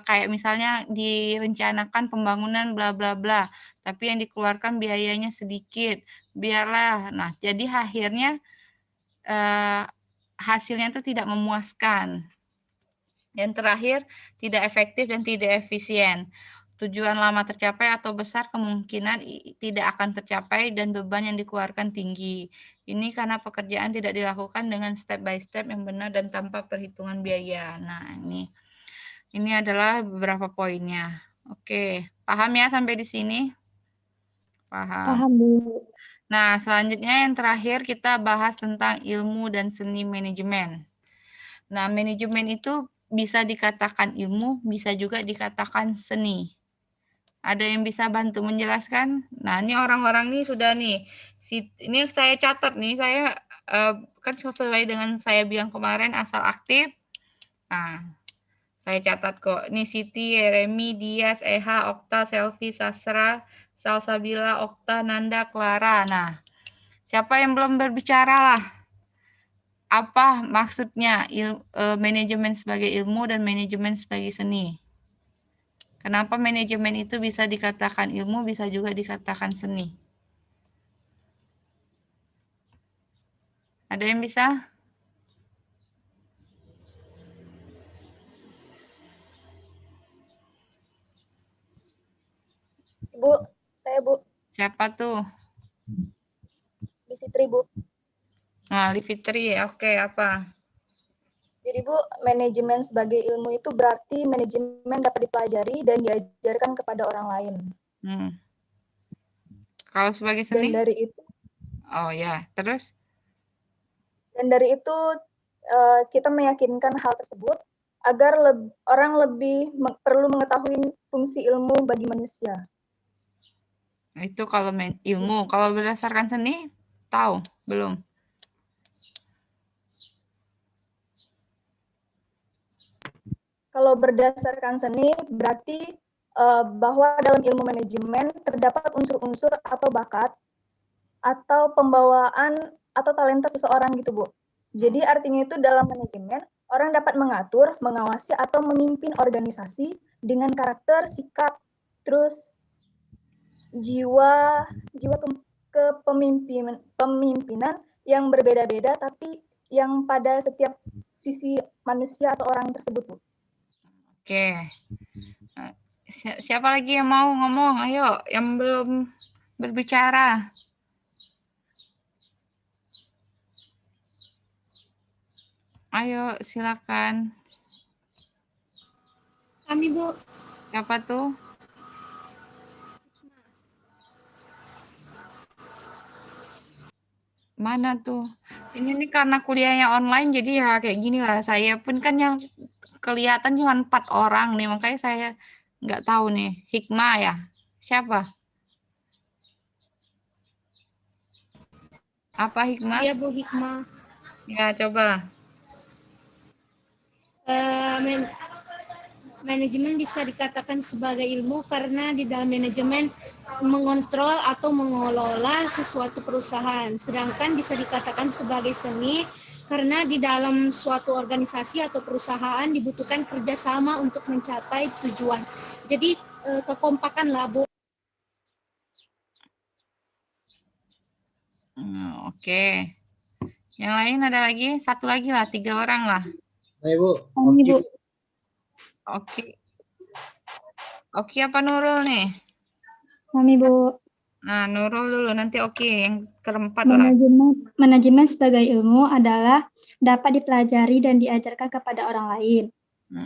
kayak misalnya direncanakan pembangunan bla bla bla, tapi yang dikeluarkan biayanya sedikit. Biarlah. Nah, jadi akhirnya hasilnya itu tidak memuaskan. Yang terakhir, tidak efektif dan tidak efisien. Tujuan lama tercapai atau besar kemungkinan tidak akan tercapai dan beban yang dikeluarkan tinggi. Ini karena pekerjaan tidak dilakukan dengan step by step yang benar dan tanpa perhitungan biaya. Nah, ini adalah beberapa poinnya. Oke, paham ya sampai di sini? Paham. Paham, Bu. Nah, selanjutnya yang terakhir kita bahas tentang ilmu dan seni manajemen. Nah, manajemen itu bisa dikatakan ilmu, bisa juga dikatakan seni. Ada yang bisa bantu menjelaskan? Nah, ini orang-orang ini sudah nih. Ini saya catat nih, saya kan sesuai dengan saya bilang kemarin asal aktif. Nah, saya catat kok. Ini Siti, Remi, Dias, Eha, Okta, Selvi, Sasra, Salsabila, Okta, Nanda, Clara. Nah, siapa yang belum berbicara lah? Apa maksudnya manajemen sebagai ilmu dan manajemen sebagai seni? Kenapa manajemen itu bisa dikatakan ilmu, bisa juga dikatakan seni? Ada yang bisa? Bu, saya Bu. Siapa tuh? Di Fitri, Bu. Nah, Livitri, oke, apa? Jadi Bu, manajemen sebagai ilmu itu berarti manajemen dapat dipelajari dan diajarkan kepada orang lain. Kalau sebagai Dan seni? dari itu, Oh ya, terus? dan dari itu kita meyakinkan hal tersebut agar orang lebih perlu mengetahui fungsi ilmu bagi manusia. Itu kalau ilmu. Kalau berdasarkan seni, tahu? Belum? Kalau berdasarkan seni, berarti bahwa dalam ilmu manajemen terdapat unsur-unsur atau bakat atau pembawaan atau talenta seseorang gitu, Bu. Jadi artinya itu dalam manajemen, orang dapat mengatur, mengawasi, atau memimpin organisasi dengan karakter, sikap, terus jiwa kepemimpinan yang berbeda-beda, tapi yang pada setiap sisi manusia atau orang tersebut, Bu. Oke. Siapa lagi yang mau ngomong? Ayo, yang belum berbicara. Ayo, silakan. Kami, Bu. Siapa tuh? Mana tuh? Ini nih karena kuliahnya online, jadi ya kayak gini lah. Saya pun kan yang kelihatan cuma 4 orang nih, makanya saya nggak tahu nih. Hikmah ya? Siapa? Apa Hikmah? Iya, Bu, Hikmah. Ya, coba. Manajemen bisa dikatakan sebagai ilmu karena di dalam manajemen mengontrol atau mengelola sesuatu perusahaan. Sedangkan bisa dikatakan sebagai seni karena di dalam suatu organisasi atau perusahaan dibutuhkan kerjasama untuk mencapai tujuan. Jadi kekompakan lah, Bu. Oke. Yang lain ada lagi? Satu lagi lah, 3 orang lah. Ayo, Bu. Kami, Bu. Oke. Oke apa Nurul nih? Kami, Bu. Nah, Nurul dulu, nanti oke, yang keempat lah. Manajemen sebagai ilmu adalah dapat dipelajari dan diajarkan kepada orang lain.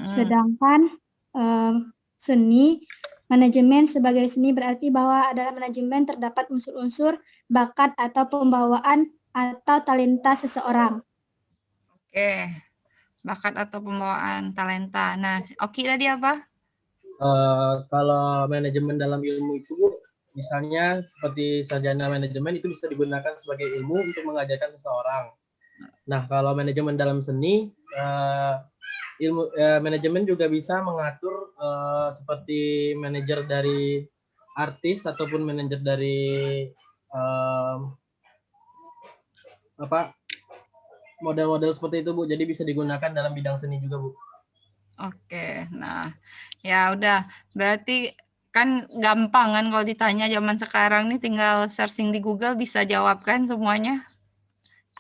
Sedangkan seni, manajemen sebagai seni berarti bahwa adalah manajemen terdapat unsur-unsur bakat atau pembawaan atau talenta seseorang. Oke, bakat atau pembawaan talenta. Nah, Oki tadi apa? Kalau manajemen dalam ilmu itu, Bu, misalnya seperti sarjana manajemen itu bisa digunakan sebagai ilmu untuk mengajarkan seseorang. Nah, kalau manajemen dalam seni, manajemen juga bisa mengatur seperti manajer dari artis ataupun manajer dari model-model seperti itu, Bu. Jadi bisa digunakan dalam bidang seni juga, Bu. Oke, nah ya udah, berarti kan gampang kan kalau ditanya zaman sekarang nih tinggal searching di Google bisa jawab kan semuanya,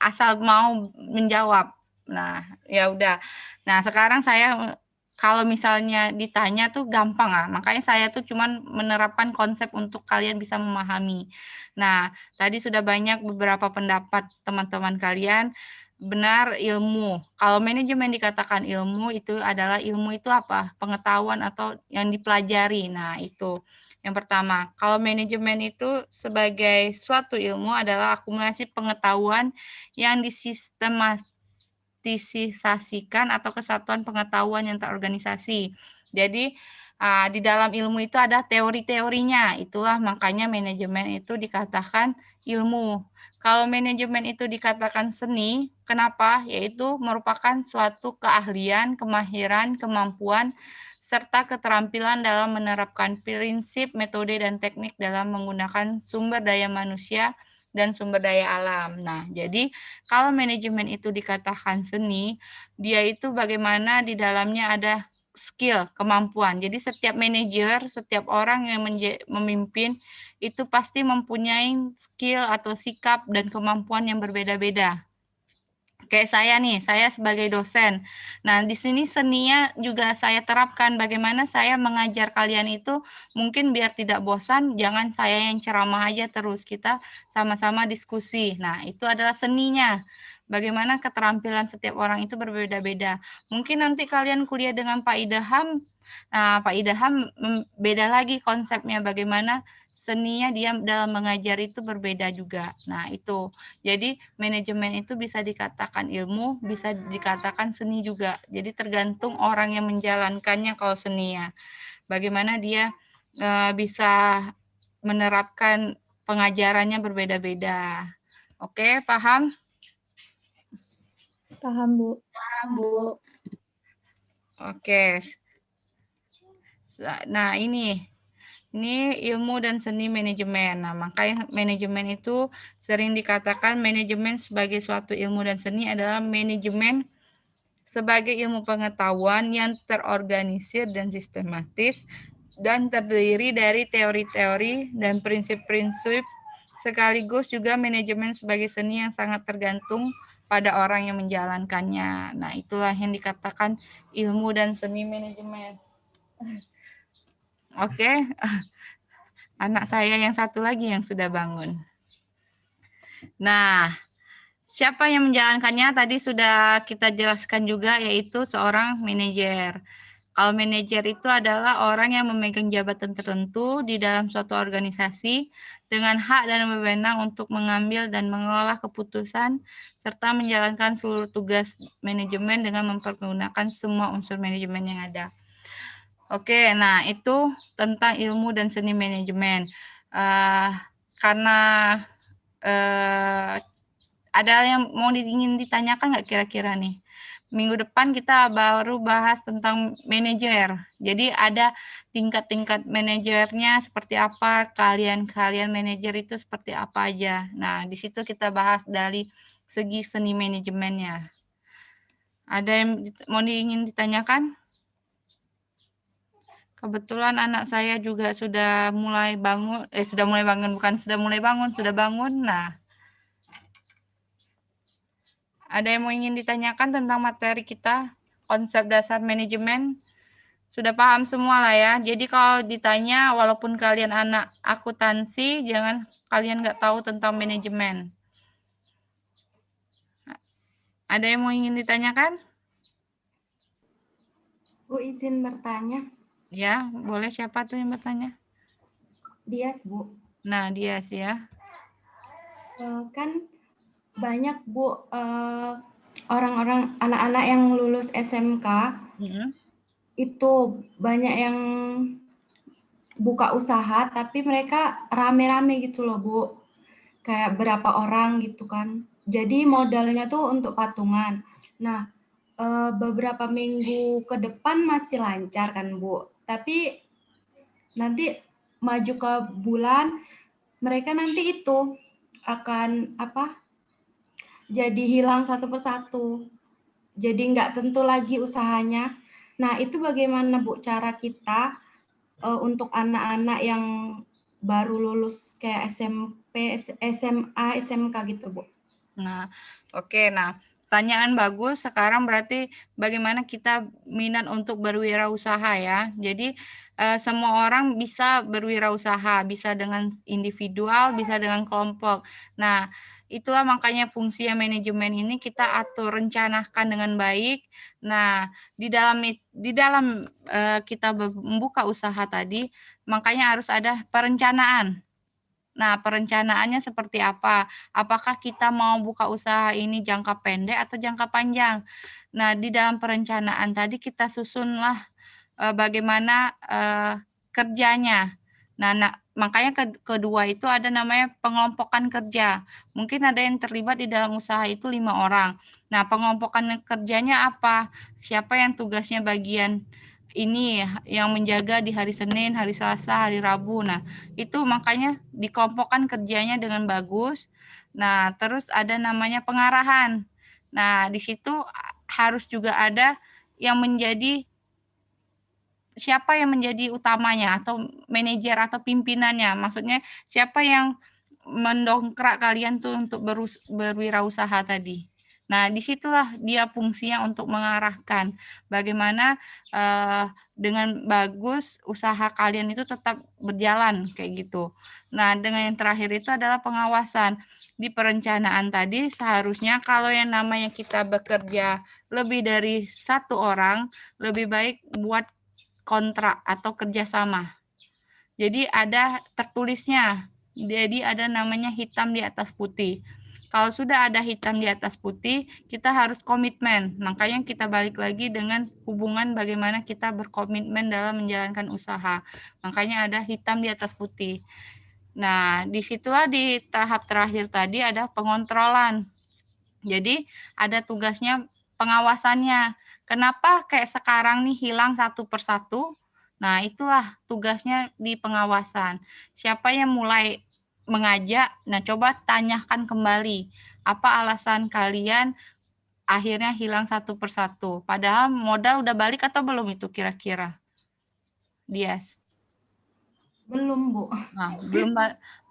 asal mau menjawab. Nah ya udah, nah sekarang saya kalau misalnya ditanya tuh gampang makanya saya tuh cuman menerapkan konsep untuk kalian bisa memahami. Nah tadi sudah banyak beberapa pendapat teman-teman kalian. Benar, ilmu. Kalau manajemen dikatakan ilmu itu adalah ilmu itu apa? Pengetahuan atau yang dipelajari. Nah, itu yang pertama. Kalau manajemen itu sebagai suatu ilmu adalah akumulasi pengetahuan yang disistematisasikan atau kesatuan pengetahuan yang terorganisasi. Jadi, di dalam ilmu itu ada teori-teorinya. Itulah makanya manajemen itu dikatakan ilmu. Kalau manajemen itu dikatakan seni, kenapa? Yaitu merupakan suatu keahlian, kemahiran, kemampuan, serta keterampilan dalam menerapkan prinsip, metode, dan teknik dalam menggunakan sumber daya manusia dan sumber daya alam. Nah, jadi kalau manajemen itu dikatakan seni, dia itu bagaimana di dalamnya ada skill, kemampuan. Jadi setiap manajer, setiap orang yang memimpin itu pasti mempunyai skill atau sikap dan kemampuan yang berbeda-beda. Kayak saya nih, saya sebagai dosen. Nah, di sini seninya juga saya terapkan bagaimana saya mengajar kalian itu mungkin biar tidak bosan, jangan saya yang ceramah aja terus, kita sama-sama diskusi. Nah, itu adalah seninya. Bagaimana keterampilan setiap orang itu berbeda-beda. Mungkin nanti kalian kuliah dengan Pak Idham, nah Pak Idham beda lagi konsepnya bagaimana seninya dia dalam mengajar itu berbeda juga. Nah, itu. Jadi, manajemen itu bisa dikatakan ilmu, bisa dikatakan seni juga. Jadi, tergantung orang yang menjalankannya kalau seninya. Bagaimana dia bisa menerapkan pengajarannya berbeda-beda. Oke, paham? Paham, Bu. Paham, Bu. Oke. Nah, ini ilmu dan seni manajemen. Nah, makanya manajemen itu sering dikatakan manajemen sebagai suatu ilmu dan seni adalah manajemen sebagai ilmu pengetahuan yang terorganisir dan sistematis dan terdiri dari teori-teori dan prinsip-prinsip, sekaligus juga manajemen sebagai seni yang sangat tergantung pada orang yang menjalankannya. Nah, itulah yang dikatakan ilmu dan seni manajemen. Oke, anak saya yang satu lagi yang sudah bangun. Nah, siapa yang menjalankannya tadi sudah kita jelaskan juga, yaitu seorang manajer. Kalau manajer itu adalah orang yang memegang jabatan tertentu di dalam suatu organisasi dengan hak dan wewenang untuk mengambil dan mengelola keputusan serta menjalankan seluruh tugas manajemen dengan mempergunakan semua unsur manajemen yang ada. Oke, nah itu tentang ilmu dan seni manajemen. Karena ada yang mau ingin ditanyakan nggak kira-kira nih? Minggu depan kita baru bahas tentang manajer. Jadi ada tingkat-tingkat manajernya seperti apa, kalian manajer itu seperti apa aja. Nah, di situ kita bahas dari segi seni manajemennya. Ada yang mau ingin ditanyakan? Kebetulan anak saya juga sudah mulai bangun, sudah mulai bangun. Nah, ada yang mau ingin ditanyakan tentang materi kita, konsep dasar manajemen, Sudah paham semua lah ya. Jadi kalau ditanya, walaupun kalian anak akuntansi, jangan kalian nggak tahu tentang manajemen. Ada yang mau ingin ditanyakan? Bu, izin bertanya. Ya, boleh. Siapa tuh yang bertanya? Dias, Bu. Nah, Dias ya. Kan banyak, Bu, orang-orang, anak-anak yang lulus SMK, itu banyak yang buka usaha, tapi mereka rame-rame gitu loh, Bu. Kayak berapa orang gitu kan. Jadi modalnya tuh untuk patungan. Nah, beberapa minggu ke depan masih lancar kan, Bu. Tapi nanti maju ke bulan, mereka nanti itu akan jadi hilang satu persatu. Jadi nggak tentu lagi usahanya. Nah, itu bagaimana, Bu, cara kita untuk anak-anak yang baru lulus kayak SMP, SMA, SMK gitu, Bu? Nah, oke. Nah, pertanyaan bagus. Sekarang berarti bagaimana kita minat untuk berwirausaha ya. Jadi semua orang bisa berwirausaha, bisa dengan individual, bisa dengan kelompok. Nah, itulah makanya fungsi manajemen ini kita atur, rencanakan dengan baik. Nah, di dalam kita membuka usaha tadi, makanya harus ada perencanaan. Nah, perencanaannya seperti apa? Apakah kita mau buka usaha ini jangka pendek atau jangka panjang? Nah, di dalam perencanaan tadi kita susunlah bagaimana kerjanya. Nah, makanya kedua itu ada namanya pengelompokan kerja. Mungkin ada yang terlibat di dalam usaha itu 5 orang. Nah, pengelompokan kerjanya apa? Siapa yang tugasnya bagian ini yang menjaga di hari Senin, hari Selasa, hari Rabu. Nah, itu makanya dikelompokkan kerjanya dengan bagus. Nah, terus ada namanya pengarahan. Nah, di situ harus juga ada yang menjadi siapa yang menjadi utamanya atau manajer atau pimpinannya. Maksudnya siapa yang mendongkrak kalian tuh untuk berwirausaha tadi. Nah, disitulah dia fungsinya untuk mengarahkan bagaimana dengan bagus usaha kalian itu tetap berjalan kayak gitu. Nah, dengan yang terakhir itu adalah pengawasan. Di perencanaan tadi seharusnya kalau yang namanya kita bekerja lebih dari 1 orang, lebih baik buat kontrak atau kerjasama. Jadi ada tertulisnya. Jadi ada namanya hitam di atas putih. Kalau sudah ada hitam di atas putih, kita harus komitmen. Makanya kita balik lagi dengan hubungan bagaimana kita berkomitmen dalam menjalankan usaha. Makanya ada hitam di atas putih. Nah, disitulah di tahap terakhir tadi ada pengontrolan. Jadi ada tugasnya pengawasannya. Kenapa kayak sekarang nih hilang satu persatu? Nah, itulah tugasnya di pengawasan. Siapa yang mulai mengajak? Nah, coba tanyakan kembali. Apa alasan kalian akhirnya hilang satu persatu? Padahal modal udah balik atau belum itu kira-kira? Dias. Belum, Bu. Nah,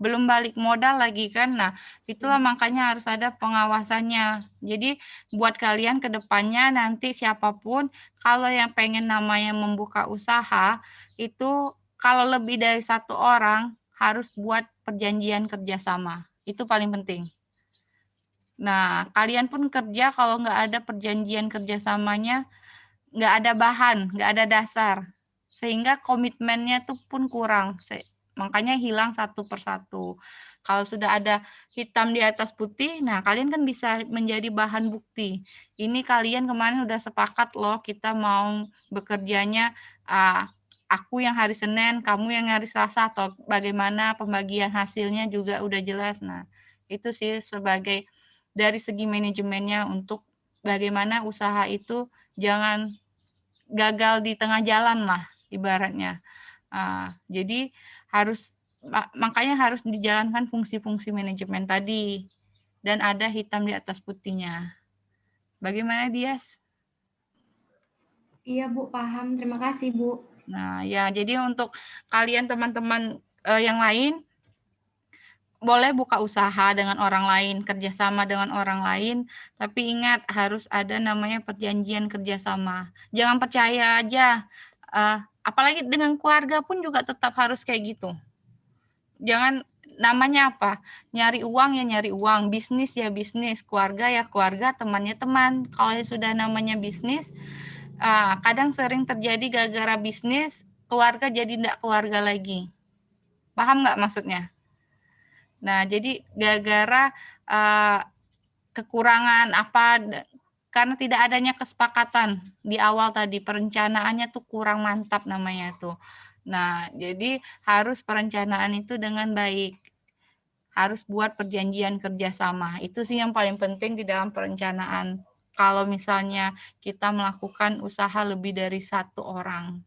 belum balik modal lagi kan. Nah, itulah makanya harus ada pengawasannya. Jadi buat kalian ke depannya nanti siapapun kalau yang pengen namanya membuka usaha itu kalau lebih dari 1 orang harus buat perjanjian kerjasama. Itu paling penting. Nah, kalian pun kerja kalau nggak ada perjanjian kerjasamanya, nggak ada bahan, nggak ada dasar. Sehingga komitmennya tuh pun kurang. Makanya hilang satu persatu. Kalau sudah ada hitam di atas putih, nah kalian kan bisa menjadi bahan bukti. Ini kalian kemarin udah sepakat loh, kita mau bekerjanya aku yang hari Senin, kamu yang hari Selasa, atau bagaimana pembagian hasilnya juga udah jelas. Nah, itu sih sebagai dari segi manajemennya untuk bagaimana usaha itu jangan gagal di tengah jalan lah ibaratnya. Jadi makanya harus dijalankan fungsi-fungsi manajemen tadi dan ada hitam di atas putihnya. Bagaimana, Dias? Iya, Bu, paham. Terima kasih, Bu. Nah, ya jadi untuk kalian teman-teman yang lain boleh buka usaha dengan orang lain, kerjasama dengan orang lain, tapi ingat harus ada namanya perjanjian kerjasama. Jangan percaya aja apalagi dengan keluarga pun juga tetap harus kayak gitu. Jangan namanya apa? Nyari uang ya nyari uang, bisnis ya bisnis, keluarga ya keluarga, temannya teman. Kalau sudah namanya bisnis, kadang sering terjadi gara-gara bisnis, keluarga jadi tidak keluarga lagi. Paham nggak maksudnya? Nah, jadi gara-gara kekurangan apa, karena tidak adanya kesepakatan di awal tadi, perencanaannya tuh kurang mantap namanya tuh. Nah, jadi harus perencanaan itu dengan baik. Harus buat perjanjian kerjasama. Itu sih yang paling penting di dalam perencanaan. Kalau misalnya kita melakukan usaha lebih dari satu orang.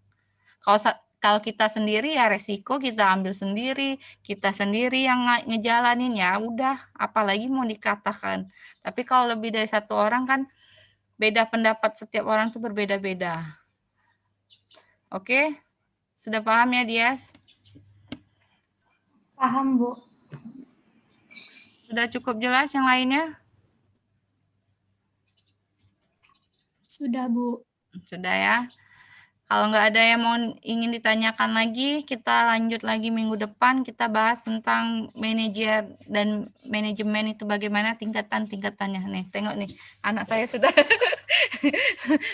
Kalau kita sendiri ya resiko kita ambil sendiri, kita sendiri yang ngejalanin ya udah, apalagi mau dikatakan. Tapi kalau lebih dari satu orang kan beda pendapat, setiap orang tuh berbeda-beda. Oke? Sudah paham ya, Dias? Paham, Bu. Sudah cukup jelas yang lainnya? Sudah, Bu. Sudah ya. Kalau nggak ada yang mau ingin ditanyakan lagi, kita lanjut lagi minggu depan. Kita bahas tentang manajer dan manajemen itu bagaimana tingkatan-tingkatannya. Nih, tengok nih, anak saya sudah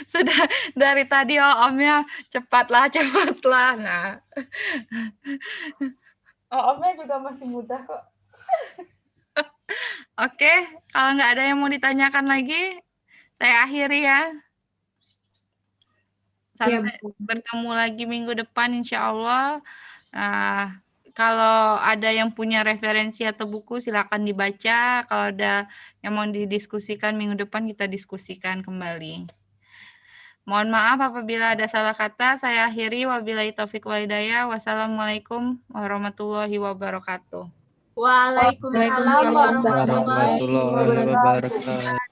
sudah dari tadi omnya cepatlah. Nah, omnya juga masih muda kok. Oke, kalau nggak ada yang mau ditanyakan lagi, saya akhiri ya. Sampai bertemu lagi minggu depan insya Allah. Nah, kalau ada yang punya referensi atau buku silakan dibaca. Kalau ada yang mau didiskusikan minggu depan kita diskusikan kembali. Mohon maaf apabila ada salah kata. Saya akhiri. Wabillahi taufiq wal hidayah. Wassalamualaikum warahmatullahi wabarakatuh. Waalaikumsalam warahmatullahi warahmatullahi wabarakatuh.